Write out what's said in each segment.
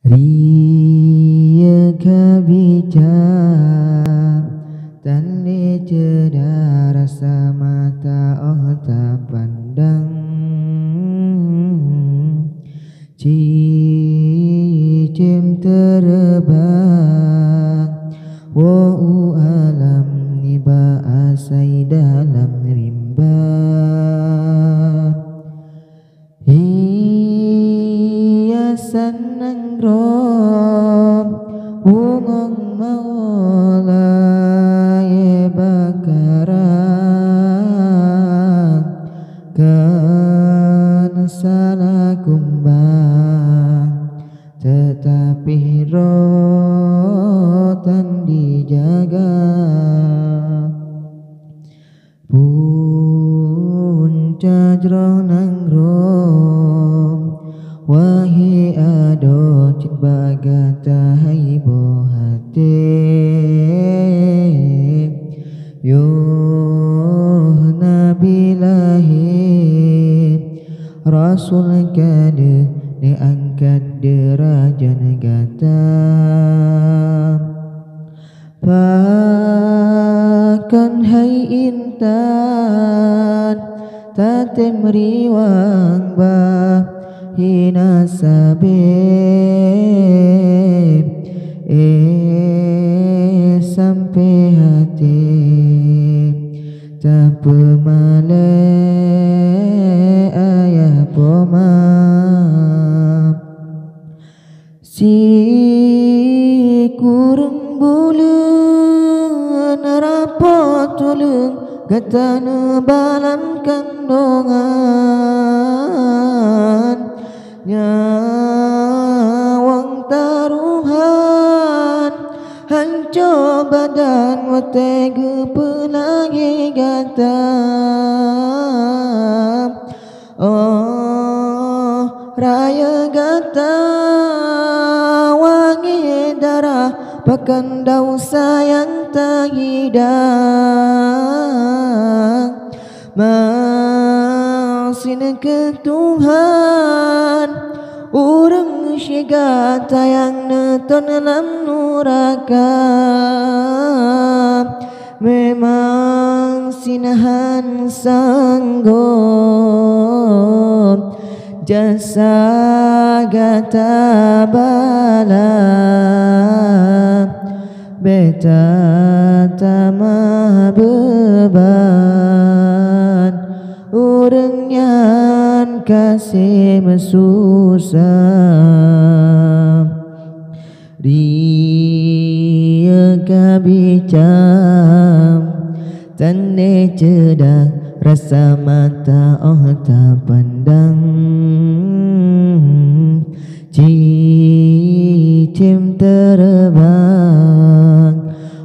Ria kabijak tanda cedar rasa mata tak pandang cicim terbang wa'u alam niba asai dalam rimba hiasan nangrom ungong maulai bakaran kan salah kumbang tetapi rotan dijaga punca jroh nangrom wahi ado cit bagata haibo hati yo nabi lahir rasul kade diangkat derajat negata bahkan hai intan tatem riwang bah hina sabib sampai hati tak pemale ayah poma si kurung bulan rapot tulung gatana balam kandongan nyawang taruhan hancur badan wategu pelagi gata oh raya gata wangi darah pakan daun sayang tak hidang masih ke Tuhan urang syiga tayang neton dalam nuraka memang sinahan sanggup jasa gata bala beta tamah beban urang nyan kasih mesusah dia kabicam tanda cedak rasa mata tak pandang cicim terbang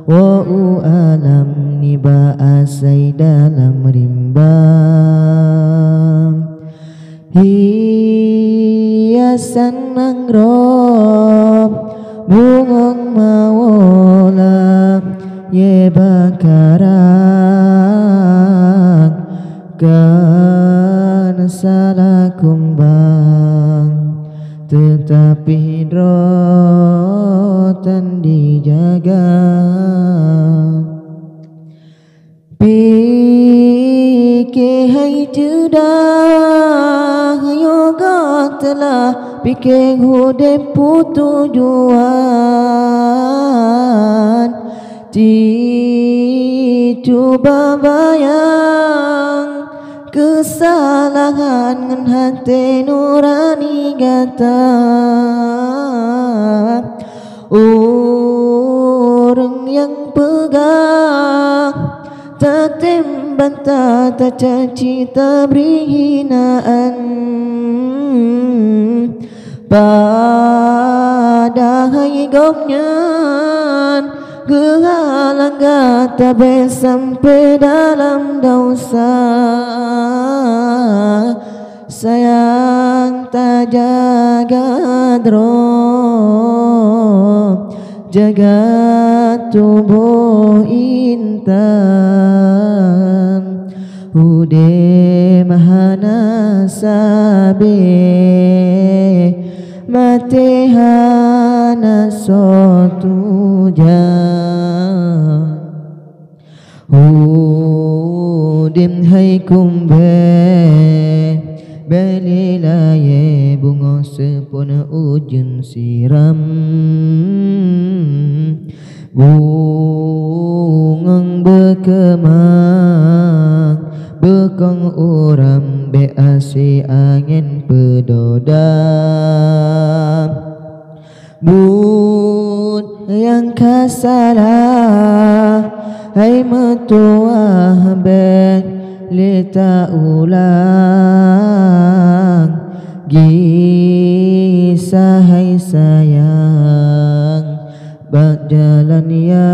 wa'u alam niba asai dalam rimbang hiasan nangrom bungong mawola ye bakaran kan salah kumbang tetapi rotan dijaga pikir hai cedah yoga telah pikir hudep tujuan dicuba bayang kesalahan ngan hati nurani gata orang yang pegang tatem bantah tak caci tak beri hinaan pada hai goknyan kehalang gata be sampai dalam dosa sayang tak jaga drop jaga tubuh intan ude mahana sabe mati nasatu jan Hudim hai kumbe Belilaye bunga sepona ujun siram Bungang berkemang Bekong uram beasi angin pedodam Bud yang kasalah Hai metuah bek lita ulang Gisah hai sayang Bak jalan ya